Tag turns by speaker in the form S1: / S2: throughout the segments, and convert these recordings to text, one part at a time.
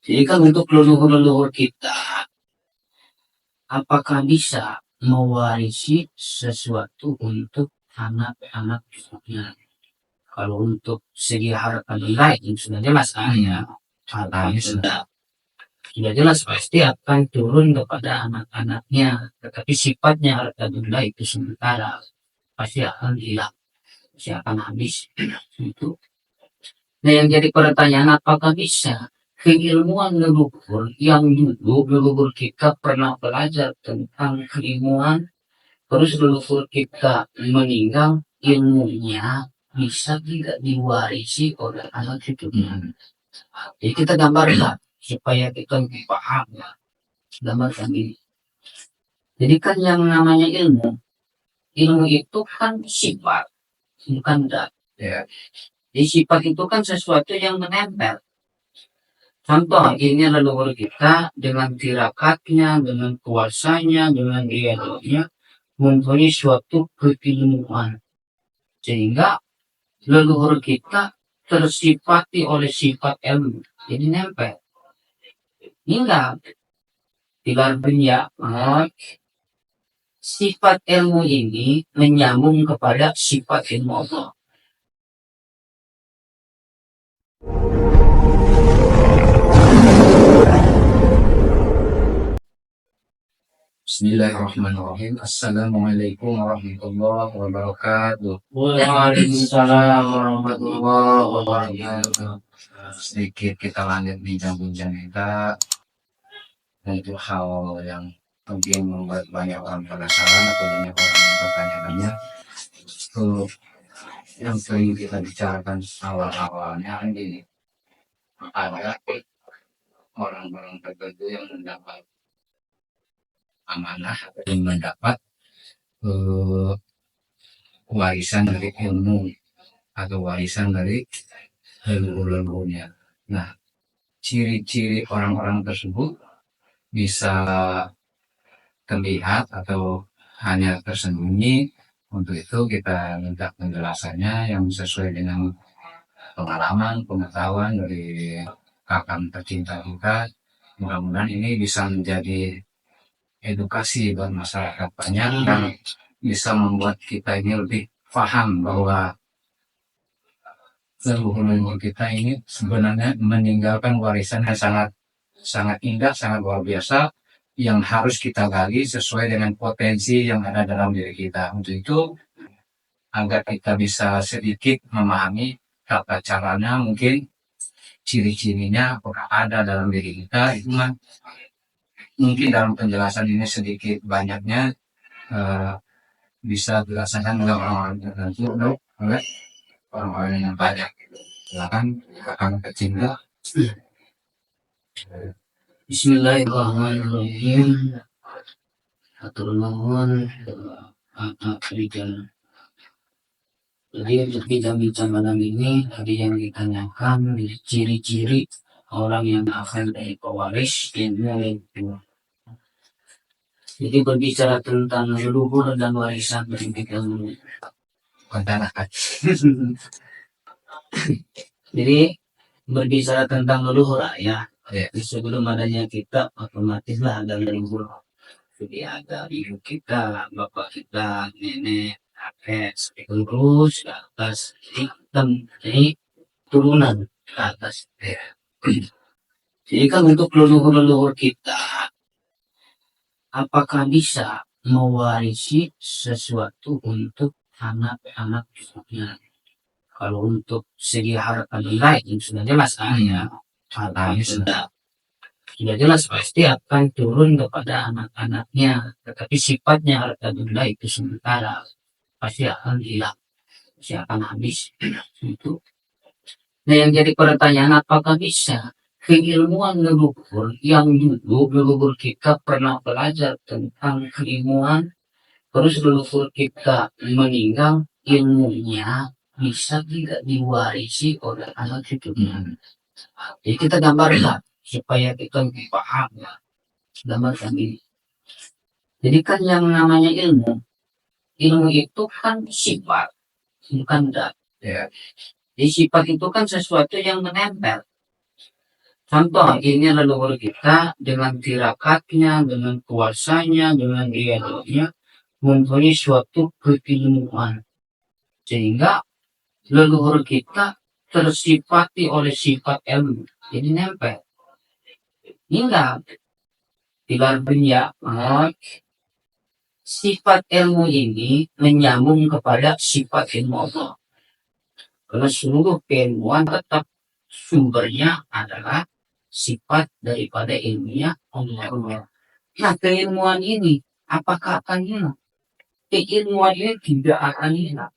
S1: Jadi kan untuk leluhur-leluhur kita, apakah bisa mewarisi sesuatu untuk anak-anak cucunya? Kalau untuk segi harta benda itu sudah jelas ya, hartanya sudah jelas pasti akan turun kepada anak-anaknya. Tetapi sifatnya harta benda itu sementara, pasti akan hilang, pasti akan habis. Itu. Nah yang jadi pertanyaan, apakah bisa keilmuan leluhur yang dulu leluhur kita pernah belajar tentang keilmuan, terus leluhur kita meninggal, ilmunya bisa tidak diwarisi oleh anak cucunya. Jadi kita gambarkan supaya kita lebih paham ya. Gambarkan ini. Jadi kan yang namanya ilmu, ilmu itu kan sifat, bukan dat. Ya. Jadi sifat itu kan sesuatu yang menempel. Contoh, ini leluhur kita dengan tirakatnya, dengan kuasanya, dengan dialognya, mempunyai suatu keilmuan. Sehingga leluhur kita tersifati oleh sifat ilmu. Jadi nempel. Hingga tidak benda, sifat ilmu ini menyambung kepada sifat ilmu Allah.
S2: Bismillahirrahmanirrahim. Assalamualaikum warahmatullahi wabarakatuh.
S1: Waalaikumsalam warahmatullahi wabarakatuh.
S2: Sedikit kita lanjut bincang-bincang kita untuk hal yang mungkin membuat banyak orang penasaran atau banyak orang yang bertanya-tanya. Yang sering kita bicarakan awal-awalnya kan gini, ada orang-orang tertentu yang mendapat amanah dan mendapat warisan dari ilmu atau warisan dari leluhur-leluhurnya. Nah, ciri-ciri orang-orang tersebut bisa terlihat atau hanya tersembunyi. Untuk itu kita minta penjelasannya yang sesuai dengan pengalaman, pengetahuan dari kakak tercinta kita. Mudah-mudahan ini bisa menjadi edukasi buat masyarakat banyak dan bisa membuat kita ini lebih paham bahwa leluhur kita ini sebenarnya meninggalkan warisan yang sangat indah, sangat luar biasa yang harus kita gali sesuai dengan potensi yang ada dalam diri kita. Untuk itu, agar kita bisa sedikit memahami tata caranya, mungkin ciri-cirinya apakah ada dalam diri kita, itu mungkin dalam penjelasan ini sedikit banyaknya bisa dirasakan oleh orang-orang tertentu, oleh orang-orang yang banyak. Silakan kakak tercinta.
S1: Bismillahirrahmanirrahim. Atur nuhun Rijal. Jadi untuk bincang-bincang malam ini tadi yang ditanyakan ciri-ciri orang yang akan dari pewaris ilmu itu. Jadi berbicara tentang leluhur dan warisan pendidik ilmu. Jadi berbicara tentang leluhur ya. Sebelum adanya kita otomatislah ada leluhur. Jadi ada ibu kita, bapak kita, nenek, kakek, terus ke atas hitam, jadi turunan ke atas. Jadi kan untuk leluhur-leluhur kita, apakah bisa mewarisi sesuatu untuk anak-anak cucunya? Kalau untuk segi harta benda itu sudah jelas ya, hartanya sudah jelas pasti akan turun kepada anak-anaknya. Tetapi sifatnya harta benda itu sementara, pasti akan hilang, pasti akan habis. Itu. Nah yang jadi pertanyaan, apakah bisa keilmuan leluhur yang dulu leluhur kita pernah belajar tentang keilmuan, terus leluhur kita meninggal, ilmunya bisa tidak diwarisi oleh anak cucunya. Jadi kita gambarkan supaya kita lebih paham ya. Gambarkan ini. Jadi kan yang namanya ilmu, ilmu itu kan sifat, bukan dat. Ya. Jadi sifat itu kan sesuatu yang menempel. Contoh, ini leluhur kita dengan tirakatnya, dengan kuasanya, dengan riadanya, mempunyai suatu keilmuan. Sehingga leluhur kita tersifati oleh sifat ilmu. Jadi nempel. Hingga pilar dunia, sifat ilmu ini menyambung kepada sifat ilmu Allah. Karena seluruh keilmuan tetap sumbernya adalah sifat daripada ilmiah Allah. Nah, keilmuan ini apakah akan hilang? Keilmuan ini tidak akan hilang.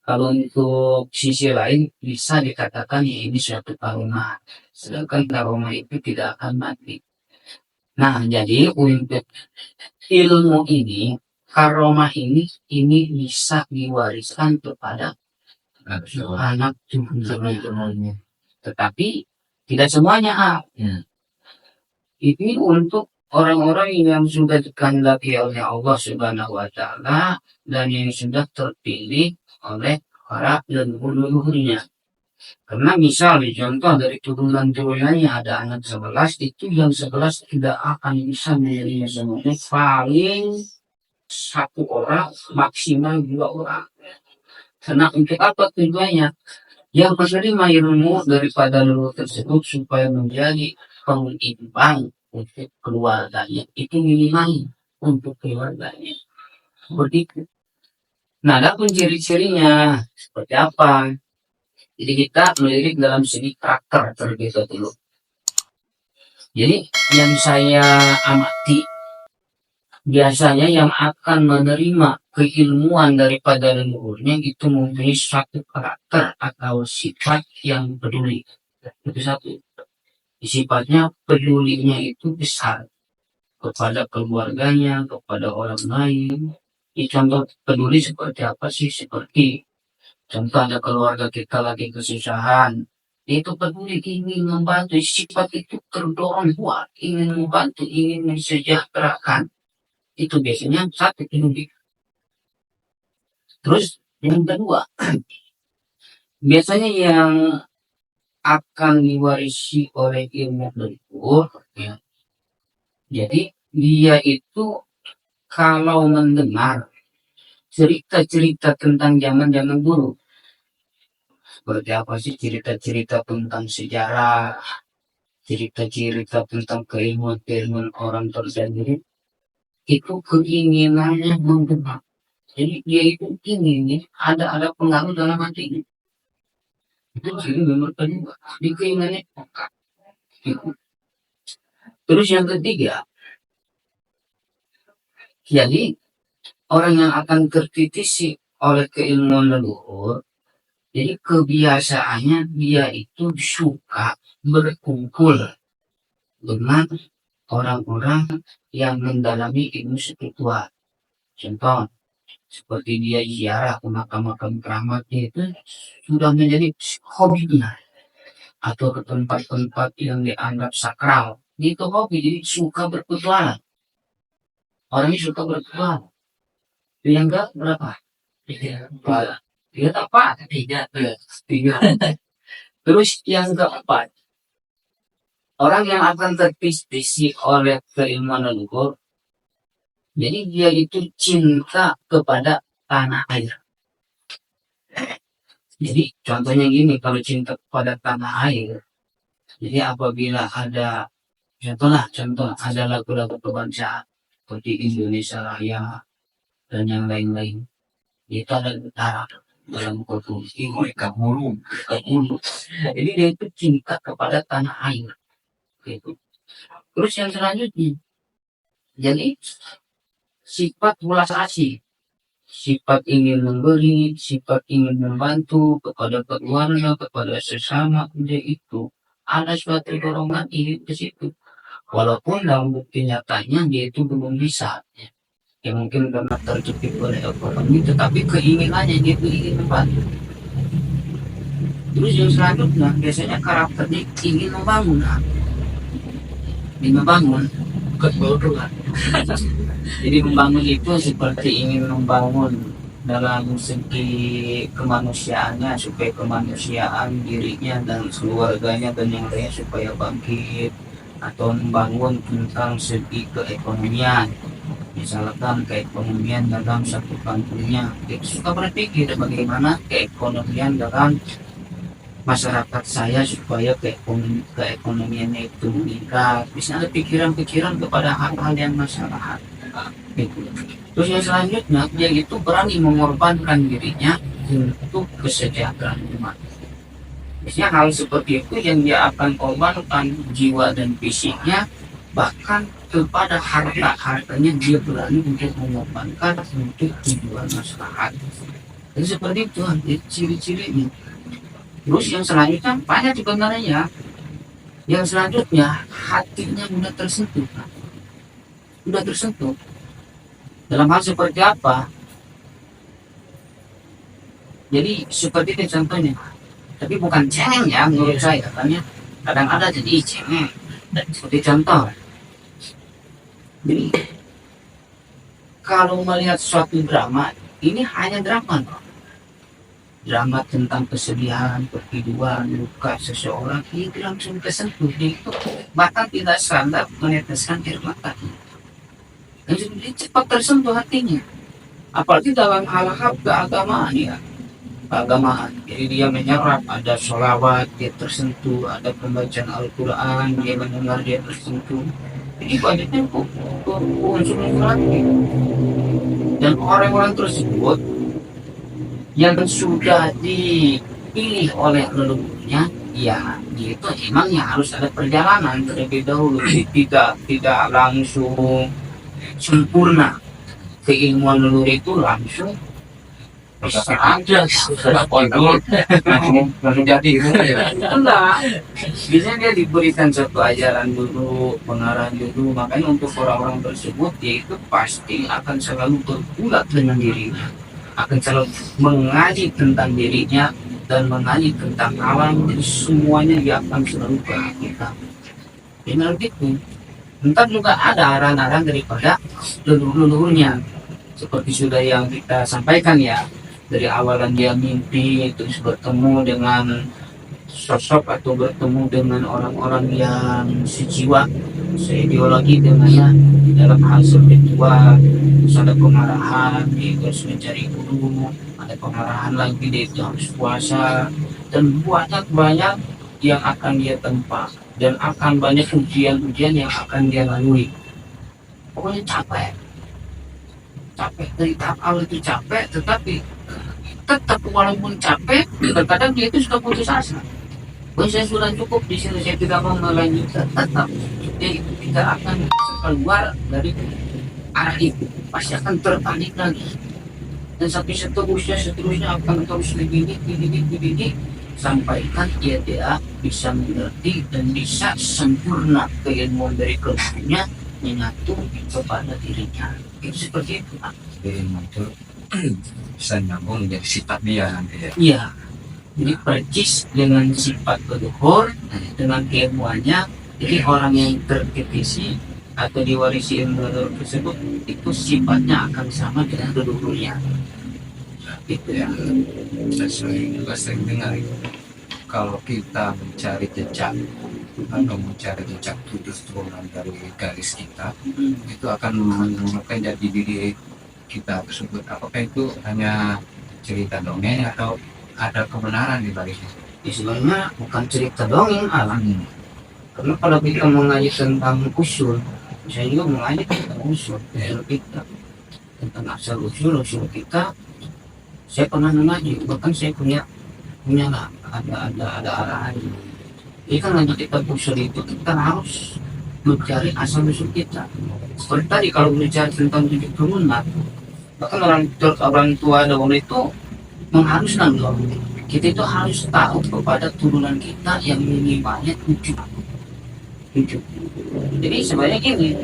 S1: Kalau untuk sisi lain bisa dikatakan ya ini suatu karomah. Sedangkan karomah itu tidak akan mati. Nah, jadi untuk ilmu ini, karomah ini bisa diwariskan kepada anak cucunya. Tetapi tidak semuanya. Ini untuk orang-orang yang sudah dikehendaki oleh Allah Subhanahu wa Ta'ala dan yang sudah terpilih oleh para leluhurnya. Karena misalnya contoh dari turunan-turunannya ada anak 11, itu yang 11 tidak akan bisa menjadi semuanya, paling satu orang maksimal 2 orang. Karena untuk apa tujuannya? Yang menerima ilmu daripada leluhur tersebut supaya menjadi pengimbang untuk keluarganya, itu minimal untuk keluarganya. Begitu. Nah, ada pun ciri-cirinya seperti apa? Jadi kita melirik dalam segi karakter terlebih dahulu. Jadi yang saya amati, biasanya yang akan menerima keilmuan daripada leluhurnya itu mempunyai suatu karakter atau sifat yang peduli. Itu satu. Sifatnya pedulinya itu besar kepada keluarganya, kepada orang lain. Contoh peduli seperti apa sih? Seperti contoh ada keluarga kita lagi kesusahan, itu peduli, ingin membantu, sifat itu terdorong kuat, ingin membantu, ingin mensejahterakan. Itu biasanya satu peduli. Terus yang kedua, biasanya yang akan diwarisi oleh ilmu leluhur, ya. Jadi dia itu kalau mendengar cerita-cerita tentang zaman-zaman dulu, seperti apa sih cerita-cerita tentang sejarah, cerita-cerita tentang keilmuan-keilmuan orang terdahulu, itu keinginannya mendengar. Jadi dia itu ingin ada pengaruh dalam hatinya. Itu ciri nomor kedua, di keinginannya. Terus yang ketiga, jadi orang yang akan tertitisi oleh keilmuan leluhur, jadi kebiasaannya dia itu suka berkumpul dengan orang-orang yang mendalami ilmu spiritual. Contoh, seperti dia ziarah ke makam-makam keramatnya itu sudah menjadi hobinya. Atau ke tempat-tempat yang dianggap sakral. Itu hobi, jadi suka berpetualang. Orangnya suka berpetualang. Yang enggak berapa? 3. 3 apa? 3. Terus yang keempat, orang yang akan tertitisi oleh keilmuan leluhur, jadi dia itu cinta kepada tanah air. Jadi contohnya gini, kalau cinta kepada tanah air, jadi apabila ada contoh ada lagu-lagu kebangsaan seperti Indonesia Raya dan yang lain-lain, itu ada getaran dalam kondisi mereka mulu. Jadi dia itu cinta kepada tanah air. Gitu. Terus yang selanjutnya, jadi sifat ulas asih, sifat ingin memberi, sifat ingin membantu kepada keluarga, kepada sesama, dia itu ada suatu dorongan ingin ke situ. Walaupun dalam bukti nyatanya dia itu belum bisa. Ya mungkin karena terjepit oleh ekonomi, tetapi keinginannya dia itu ingin membantu. Terus yang selanjutnya, biasanya karakternya ingin membangun. Bukan bodoh kan. Jadi membangun itu seperti ingin membangun dalam segi kemanusiaannya, supaya kemanusiaan dirinya dan keluarganya dan yang lainnya supaya bangkit, atau membangun tentang segi keekonomian, misalkan keekonomian dalam satu kampungnya. Kita suka berpikir bagaimana keekonomian dalam masyarakat saya supaya keekonomiannya itu meningkat. Bisa ada pikiran-pikiran kepada hal-hal yang masalah gitu. Terus yang selanjutnya, dia itu berani mengorbankan dirinya untuk kesejahteraan umat. Biasanya hal seperti itu yang dia akan korbankan jiwa dan fisiknya, bahkan kepada harta-hartanya dia berani untuk mengorbankan untuk tujuan masyarakat. Jadi seperti itu ciri-cirinya. Terus yang selanjutnya banyak sebenarnya. Yang selanjutnya hatinya mudah tersentuh. Sudah tersentuh. Dalam hal seperti apa? Jadi seperti itu contohnya. Tapi bukan cengeng ya menurut saya. Karena kadang ada jadi cengeng. Seperti contoh. Jadi kalau melihat suatu drama, ini hanya drama. Drama tentang kesedihan, perpiduan, luka seseorang, itu langsung tersentuh. Itu bahkan tidak sadar meneteskan air mata. Dan cepat tersentuh hatinya. Apalagi dalam hal-hal keagamaan ya. Keagamaan. Jadi dia menyerap, ada sholawat, dia tersentuh, ada pembacaan Al-Quran, dia mendengar, dia tersentuh. Jadi banyaknya unsur hati. Dan orang-orang tersebut yang sudah dipilih oleh leluhurnya, ya dia itu emangnya harus ada perjalanan terlebih dahulu. Tidak langsung sempurna. Keilmuan leluhur itu langsung bisa aja langsung jadi enggak. Biasanya dia diberikan satu ajaran dulu, pengarahan dulu. Makanya untuk orang-orang tersebut, dia itu pasti akan selalu bergulat dengan dirinya, akan selalu mengaji tentang dirinya dan mengaji tentang alam. Jadi semuanya dia akan selalu perhatikan. Benar gitu. Entar juga ada arahan-arahan daripada leluhurnya, seperti sudah yang kita sampaikan ya. Dari awalan dia mimpi, terus bertemu dengan sosok atau bertemu dengan orang-orang yang sejiwa, seideologi dengannya dalam hal spiritual. Terus ada pengarahan, dia harus mencari guru, ada pengarahan lagi, dia harus puasa, dan banyak yang akan dia tempa, dan akan banyak ujian-ujian yang akan dia lalui. Pokoknya capek dari tahap awal itu capek, tetapi tetap walaupun capek, terkadang dia itu sudah putus asa. Saya sudah cukup di sini, saya tidak mau melanjutkan. Tetap dia itu tidak akan keluar dari arah itu, pasti akan terpanik lagi. Dan sampai seterusnya akan terus begini sampaikan dia bisa mengerti dan bisa sempurna keilmuan dari keluarnya menyatu kepada dirinya. Itu seperti itu, Pak.
S2: Itu bisa nyambung menjadi sifat dia nanti ya.
S1: Iya. Jadi percis dengan sifat leluhur, dengan keilmuannya. Jadi orang yang terkritisi atau diwarisi ilmu leluhur tersebut, itu sifatnya akan sama dengan leluhurnya. Itu ya.
S2: Saya sering dengar itu. Kalau kita mencari jejak atau mencari jejak turunan dari garis kita, itu akan menemukan jati diri kita tersebut. Apakah itu hanya cerita dongeng atau ada kebenaran di baliknya?
S1: Ya, sebenarnya bukan cerita dongeng alam. Karena kalau kita mengaji tentang usul, saya juga mengaji tentang usul kita, tentang asal usul kita. Saya pernah mengaji, bahkan saya punya ada arahan. Jadi kan lanjut kita usul itu, kita harus mencari asal usul kita. Seperti tadi kalau bicara tentang 7 turunan, bahkan orang tua dahulu itu mengharuskan loh, kita itu harus tahu kepada turunan kita yang minimalnya 7. Jadi sebenarnya gini,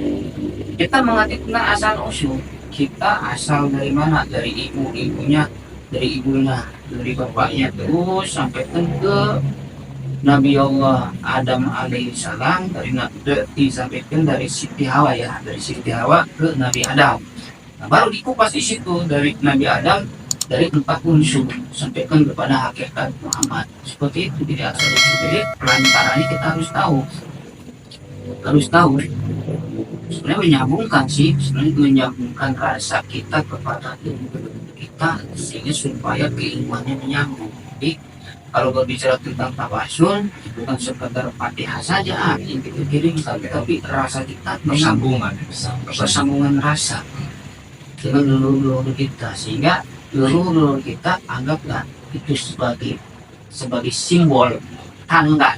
S1: kita mengerti tentang asal usul kita, asal dari mana, dari ibunya, dari bapaknya, terus sampai ke Nabi Allah Adam alaihissalam, disampaikan dari Siti Hawa ya, dari Siti Hawa ke Nabi Adam. Nah, baru dikupas di situ dari Nabi Adam dari 4 unsur sampaikan kepada hakikat Muhammad. Seperti itu tidak asal usul. Jadi pelantarannya kita harus tahu sebenarnya menyambungkan sih, sebenarnya menyambungkan rasa kita kepada Tuhan kita sehingga supaya keilmuannya menyambung. Jadi kalau berbicara tentang tawasul bukan sekedar Fatihah saja yang kita kirim, tapi rasa kita
S2: Persambungan.
S1: persambungan rasa dengan leluhur kita, sehingga leluhur kita anggaplah itu sebagai simbol tangga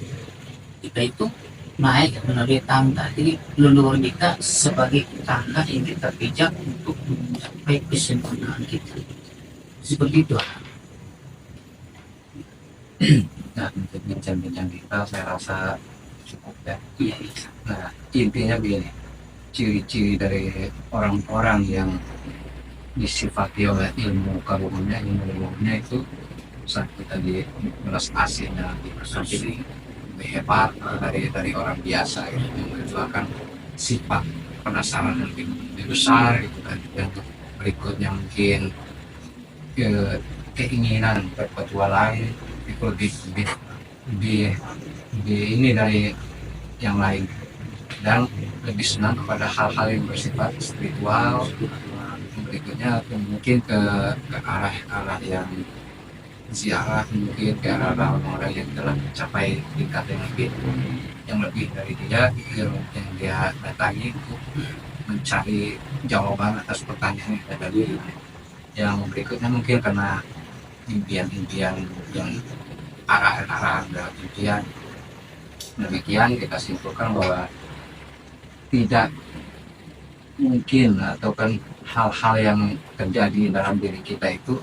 S1: kita itu naik melalui tangga. Jadi leluhur kita sebagai tangga yang kita pijak untuk mencapai kesempurnaan kita. Seperti itu.
S2: Nah, untuk bincang-bincang kita saya rasa cukup ya.
S1: Iya.
S2: Nah, intinya begini, ciri-ciri dari orang-orang yang disifati oleh ilmu karunnya, ilmu ilmunya itu saat kita di belas aslinya lebih hebat dari orang biasa gitu, itu akan sifat penasaran yang lebih besar gitu kan. Yang berikutnya mungkin keinginan berpetualang itu lebih ini dari yang lain, dan lebih senang kepada hal-hal yang bersifat spiritual. Berikutnya mungkin ke arah yang ziarah, mungkin ke arah orang-orang yang telah mencapai tingkat yang lebih dari dia, yang dia datangi untuk mencari jawaban atas pertanyaan yang ada tadi. Yang berikutnya mungkin karena impian-impian yang arah-arah impian. Demikian kita simpulkan bahwa tidak mungkin atau kan hal-hal yang terjadi dalam diri kita itu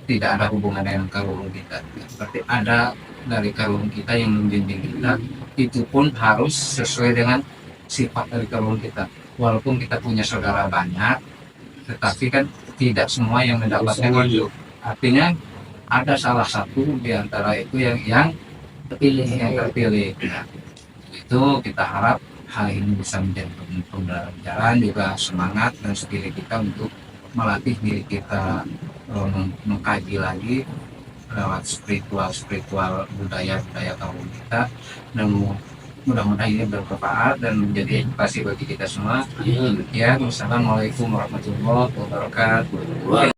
S2: tidak ada hubungan dengan karun kita. Berarti ada dari karun kita yang membimbing kita, itu pun harus sesuai dengan sifat dari karun kita. Walaupun kita punya saudara banyak, tetapi kan tidak semua yang mendapatkan itu. Artinya ada salah satu di antara itu yang terpilih. Nah, itu kita harap hal ini bisa menjadi pembelajaran, juga semangat dan spirit kita untuk melatih diri kita mengkaji lagi lewat spiritual budaya kaum kita, dan mudah-mudahan ini bermanfaat dan menjadi edukasi bagi kita semua. Ya, wassalamualaikum warahmatullahi wabarakatuh.